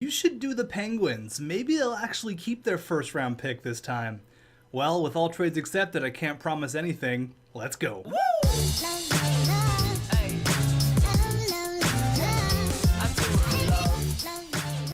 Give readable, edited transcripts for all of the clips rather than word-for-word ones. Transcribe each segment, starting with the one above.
You should do the Penguins. Maybe they'll actually keep their first round pick this time. Well, with all trades accepted, I can't promise anything. Let's go.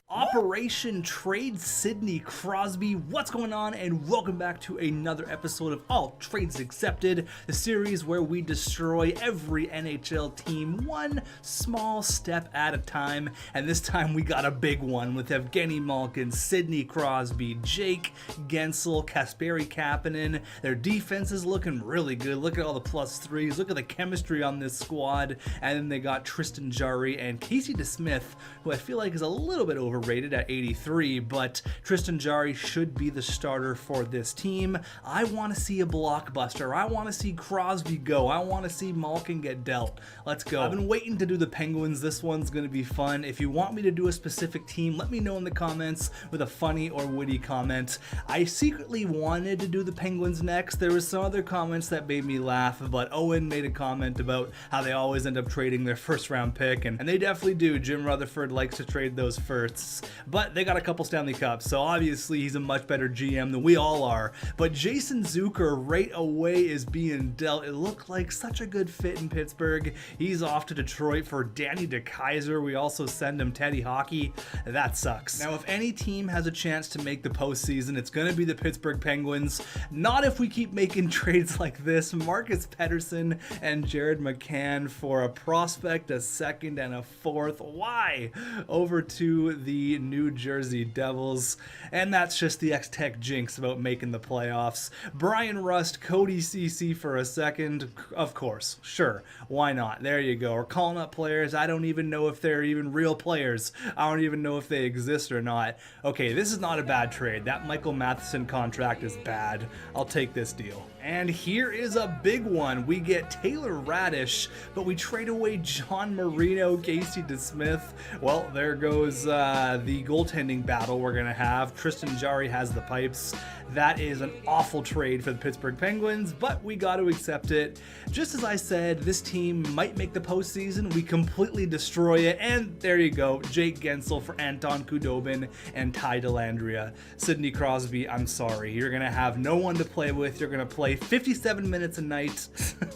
Operation Trade Sidney Crosby. What's going on? And welcome back to another episode of All Trades Accepted, the series where we destroy every NHL team one small step at a time. And this time we got a big one with Evgeny Malkin, Sidney Crosby, Jake Guentzel, Kasperi Kapanen. Their defense is looking really good. Look at all the plus threes. Look at the chemistry on this squad. And then they got Tristan Jarry and Casey DeSmith, who I feel like is a little bit overrated at 83, but Tristan Jarry should be the starter for this team. I want to see a blockbuster. I want to see Crosby go. I want to see Malkin get dealt. Let's go. I've been waiting to do the Penguins. This one's going to be fun. If you want me to do a specific team, let me know in the comments with a funny or witty comment. I secretly wanted to do the Penguins next. There was some other comments that made me laugh, but Owen made a comment about how they always end up trading their first round pick, and they definitely do. Jim Rutherford likes to trade those firsts. But they got a couple Stanley Cups, so obviously he's a much better GM than we all are. But Jason Zucker right away is being dealt. It looked like such a good fit in Pittsburgh. He's off to Detroit for Danny DeKeyser. We also send him Teddy Hockey. That sucks. Now, if any team has a chance to make the postseason, it's going to be the Pittsburgh Penguins. Not if we keep making trades like this. Marcus Pettersson and Jared McCann for a prospect, a second, and a fourth. Why? Over to the New Jersey Devils. And that's just the xTech jinx about making the playoffs. Brian Rust, Cody CC for a second. Of course, sure, why not? There you go. We're calling up players. I don't even know if they're even real players. I don't even know if they exist or not. Okay, this is not a bad trade. That Michael Matheson contract is bad. I'll take this deal. And here is a big one. We get Taylor Radish, but we trade away John Marino, Casey DeSmith. Well, there goes the goaltending battle we're going to have. Tristan Jarry has the pipes. That is an awful trade for the Pittsburgh Penguins, but we got to accept it. Just as I said, this team might make the postseason. We completely destroy it, and there you go. Jake Guentzel for Anton Khudobin and Ty Dellandrea. Sidney Crosby, I'm sorry. You're going to have no one to play with. You're going to play 57 minutes a night.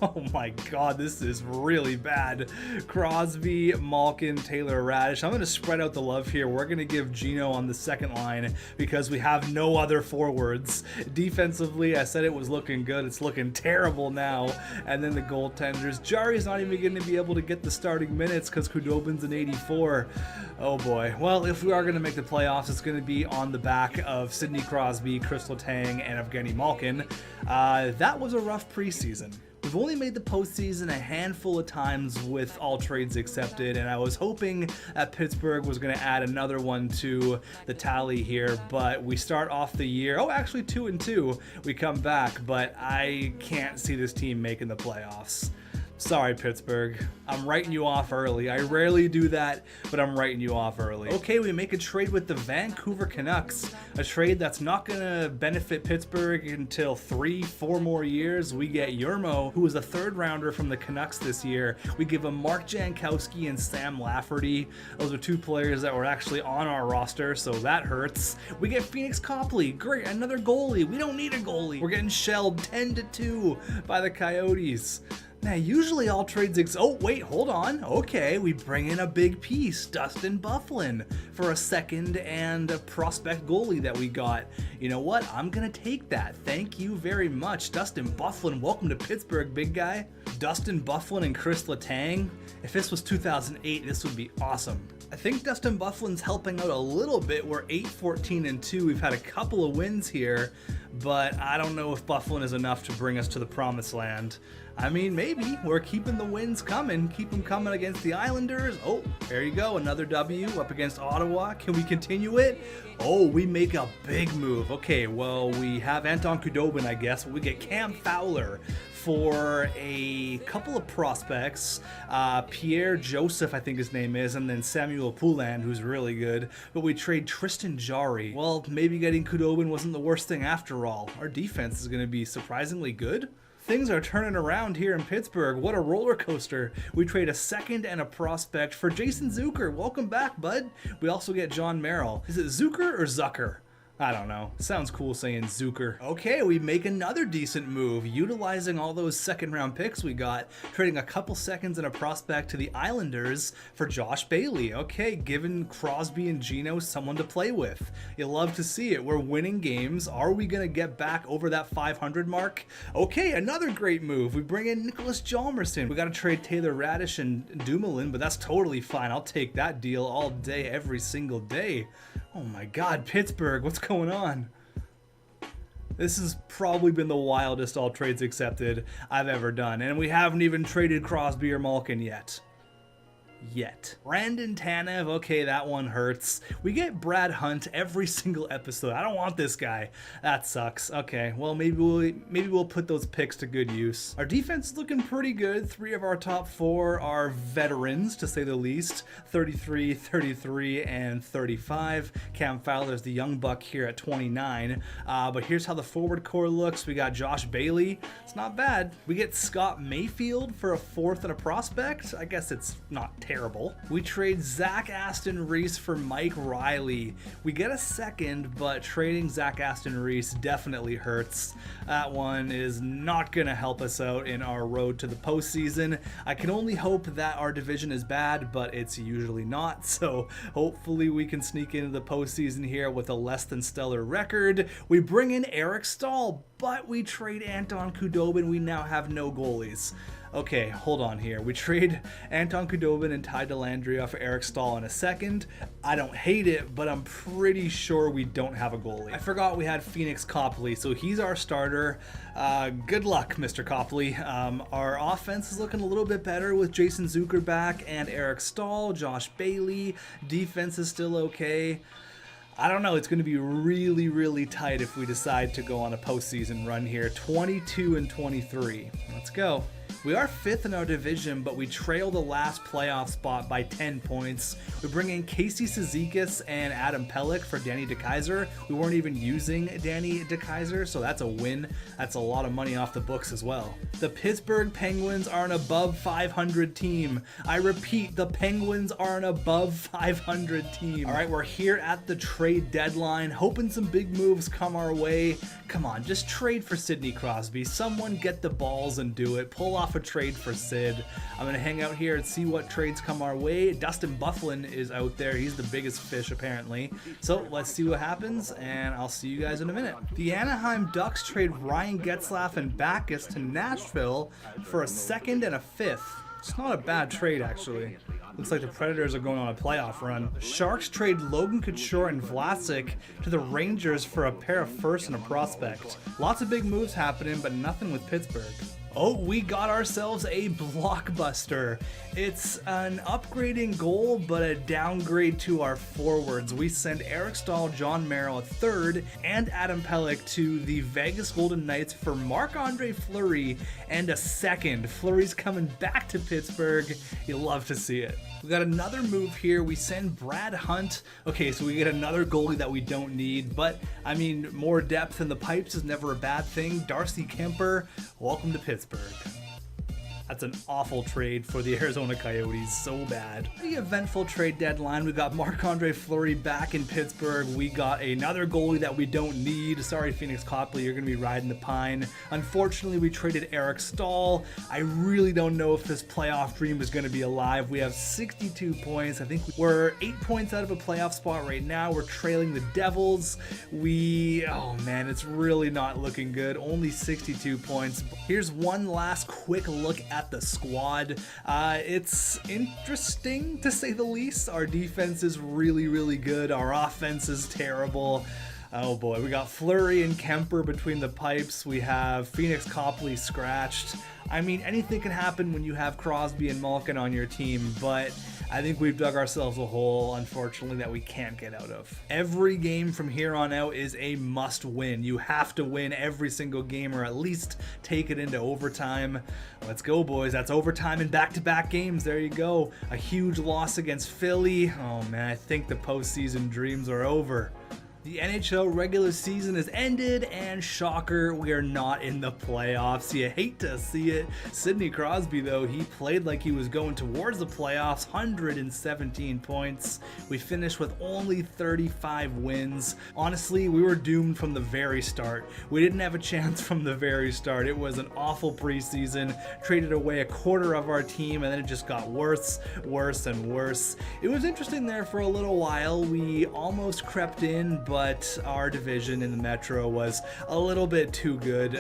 Oh my god, this is really bad. Crosby, Malkin, Taylor Radish. I'm going to spread out the love here. We're going to give Gino on the second line because we have no other forwards. Defensively, I said it was looking good. It's looking terrible now. And then the goaltenders. Jarry's not even going to be able to get the starting minutes because Khudobin's an 84. Oh boy. Well, if we are going to make the playoffs, it's going to be on the back of Sidney Crosby, Chris Letang, and Evgeny Malkin. That was a rough preseason. We've only made the postseason a handful of times with all trades accepted, and I was hoping that Pittsburgh was going to add another one to the tally here, but we start off the year, actually 2-2, we come back, but I can't see this team making the playoffs. Sorry, Pittsburgh. I'm writing you off early. I rarely do that, but I'm writing you off early. Okay, we make a trade with the Vancouver Canucks. A trade that's not going to benefit Pittsburgh until 3-4 more years. We get Yermo, who was a third rounder from the Canucks this year. We give him Mark Jankowski and Sam Lafferty. Those are two players that were actually on our roster, so that hurts. We get Phoenix Copley. Great, another goalie. We don't need a goalie. We're getting shelled 10-2 by the Coyotes. Now, usually all trades wait, hold on. Okay, we bring in a big piece, Dustin Byfuglien, for a second and a prospect goalie that we got. You know what? I'm going to take that. Thank you very much. Dustin Byfuglien, welcome to Pittsburgh, big guy. Dustin Byfuglien and Chris Letang. If this was 2008, this would be awesome. I think Dustin Byfuglien's helping out a little bit. We're 8-14-2. We've had a couple of wins here, but I don't know if Byfuglien is enough to bring us to the promised land. I mean, maybe. We're keeping the wins coming. Keep them coming against the Islanders. Oh, there you go. Another W up against Ottawa. Can we continue it? Oh, we make a big move. Okay, well, we have Anton Khudobin, I guess. We get Cam Fowler for a couple of prospects. Pierre Joseph, I think his name is, and then Samuel Poulin, who's really good. But we trade Tristan Jarry. Well, maybe getting Khudobin wasn't the worst thing after all. Our defense is going to be surprisingly good. things are turning around here in Pittsburgh. What a roller coaster. We trade a second and a prospect for Jason Zucker. Welcome back, bud. We also get John Merrill. Is it Zucker or Zucker? I don't know. Sounds cool saying Zucker. Okay, we make another decent move, utilizing all those second round picks we got, trading a couple seconds and a prospect to the Islanders for Josh Bailey. Okay, giving Crosby and Gino someone to play with. You love to see it. We're winning games. Are we going to get back over that 500 mark? Okay, another great move. We bring in Nicholas Hjalmarsson. We got to trade Taylor Radish and Dumoulin, but that's totally fine. I'll take that deal all day, every single day. Oh my God, Pittsburgh, what's going on? This has probably been the wildest all trades accepted I've ever done, and we haven't even traded Crosby or Malkin yet. Brandon Tanev, okay, that one hurts. We get Brad Hunt every single episode. I don't want this guy. That sucks. Okay, well, maybe we'll put those picks to good use. Our defense is looking pretty good. 3 of our top 4 are veterans, to say the least. 33, 33, and 35. Cam Fowler's the young buck here at 29. But here's how the forward core looks. We got Josh Bailey. It's not bad. We get Scott Mayfield for a 4th and a prospect. I guess it's not terrible. We trade Zach Aston Reese for Mike Riley. We get a second, but trading Zach Aston Reese definitely hurts. That one is not going to help us out in our road to the postseason. I can only hope that our division is bad, but it's usually not. So hopefully we can sneak into the postseason here with a less than stellar record. We bring in Eric Stahl, but we trade Anton Khudobin. We now have no goalies. Okay, hold on here. We trade Anton Khudobin and Ty Dellandrea for Eric Stahl in a second. I don't hate it, but I'm pretty sure we don't have a goalie. I forgot we had Phoenix Copley, so he's our starter. Good luck, Mr. Copley. Our offense is looking a little bit better with Jason Zucker back and Eric Stahl, Josh Bailey. Defense is still okay. I don't know, it's going to be really, really tight if we decide to go on a postseason run here. 22 and 23. Let's go. We are 5th in our division, but we trail the last playoff spot by 10 points. We bring in Casey Cizikas and Adam Pelech for Danny DeKeyser. We weren't even using Danny DeKeyser, so that's a win. That's a lot of money off the books as well. The Pittsburgh Penguins are an above 500 team. I repeat, the Penguins are an above 500 team. All right, we're here at the trade deadline, hoping some big moves come our way. Come on, just trade for Sidney Crosby. Someone get the balls and do it. Pull off a trade for Sid. I'm gonna hang out here and see what trades come our way. Dustin Byfuglien is out there. He's the biggest fish apparently. So let's see what happens, and I'll see you guys in a minute. The Anaheim Ducks trade Ryan Getzlaf and Backus to Nashville for a 2nd and a 5th. It's not a bad trade, actually. Looks like the Predators are going on a playoff run. Sharks trade Logan Couture and Vlasic to the Rangers for a pair of 1st and a prospect. Lots of big moves happening, but nothing with Pittsburgh. Oh, we got ourselves a blockbuster. It's an upgrading goal, but a downgrade to our forwards. We send Eric Stahl, John Merrill, a 3rd, and Adam Pelech to the Vegas Golden Knights for Marc-Andre Fleury and a 2nd. Fleury's coming back to Pittsburgh. You'll love to see it. We got another move here. We send Brad Hunt. Okay, so we get another goalie that we don't need, but I mean, more depth in the pipes is never a bad thing. Darcy Kemper, welcome to Pittsburgh. That's an awful trade for the Arizona Coyotes, so bad. The eventful trade deadline, we got Marc-Andre Fleury back in Pittsburgh. We got another goalie that we don't need. Sorry, Phoenix Copley, you're gonna be riding the pine. Unfortunately, we traded Eric Stahl. I really don't know if this playoff dream is gonna be alive. We have 62 points. I think we're 8 points out of a playoff spot right now. We're trailing the Devils. Oh man, it's really not looking good. Only 62 points. Here's one last quick look at the squad. It's interesting to say the least. Our defense is really, really good. Our offense is terrible. Oh boy, we got Fleury and Kemper between the pipes. We have Phoenix Copley scratched. I mean, anything can happen when you have Crosby and Malkin on your team, but I think we've dug ourselves a hole, unfortunately, that we can't get out of. Every game from here on out is a must win. You have to win every single game, or at least take it into overtime. Let's go, boys. That's overtime in back-to-back games. There you go. A huge loss against Philly. Oh man, I think the postseason dreams are over. The NHL regular season has ended, and shocker, we are not in the playoffs. You hate to see it. Sidney Crosby, though, he played like he was going towards the playoffs, 117 points. We finished with only 35 wins. Honestly, we were doomed from the very start. We didn't have a chance from the very start. It was an awful preseason, traded away a quarter of our team, and then it just got worse, and worse. It was interesting there for a little while. We almost crept in, but our division in the Metro was a little bit too good.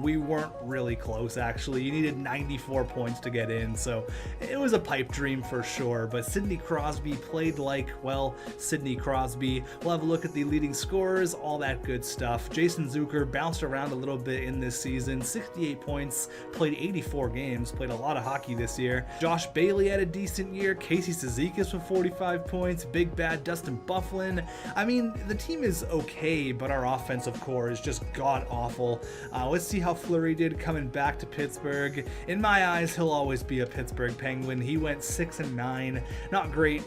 We weren't really close, actually. You needed 94 points to get in, so it was a pipe dream for sure. But Sidney Crosby played like, well, Sidney Crosby. We'll have a look at the leading scorers, all that good stuff. Jason Zucker bounced around a little bit in this season, 68 points, played 84 games, played a lot of hockey this year. Josh Bailey had a decent year, Casey Cizikas with 45 points, Big Bad Dustin Byfuglien. I mean, the team is okay, but our offensive core is just god-awful. Let's see how Fleury did coming back to Pittsburgh. In my eyes, he'll always be a Pittsburgh Penguin. He went 6-9. Not great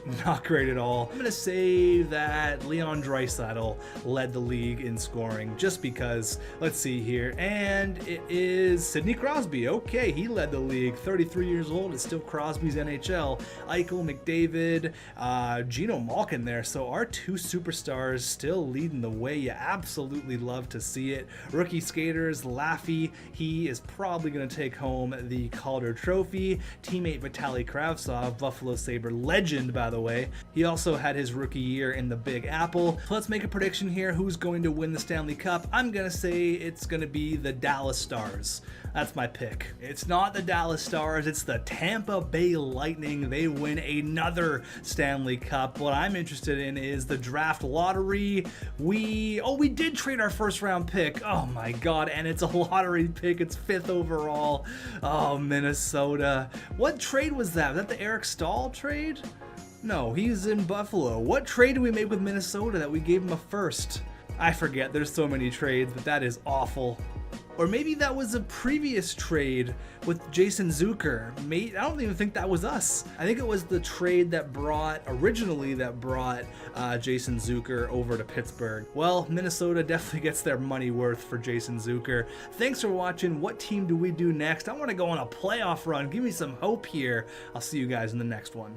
at all. I'm going to say that Leon Draisaitl led the league in scoring, just because. Let's see here. And it is Sidney Crosby. Okay, he led the league. 33 years old. It's still Crosby's NHL. Eichel, McDavid, Gino Malkin there. So our two superstars still leading the way. You absolutely love to see it. Rookie skaters, Laffy, he is probably going to take home the Calder Trophy. Teammate Vitaly Kravtsov, Buffalo Sabre legend, by the way. He also had his rookie year in the Big Apple. So let's make a prediction here. Who's going to win the Stanley Cup? I'm going to say it's going to be the Dallas Stars. That's my pick. It's not the Dallas Stars, it's the Tampa Bay Lightning. They win another Stanley Cup. What I'm interested in is the draft lottery. We did trade our first round pick. Oh my god, and it's a lottery pick. It's 5th overall. Oh, Minnesota. What trade was that? Was that the Eric Stahl trade? No, he's in Buffalo. What trade did we make with Minnesota that we gave him a first? I forget. There's so many trades, but that is awful. Or maybe that was a previous trade with Jason Zucker. I don't even think that was us. I think it was the trade that originally brought Jason Zucker over to Pittsburgh. Well, Minnesota definitely gets their money worth for Jason Zucker. Thanks for watching. What team do we do next? I want to go on a playoff run. Give me some hope here. I'll see you guys in the next one.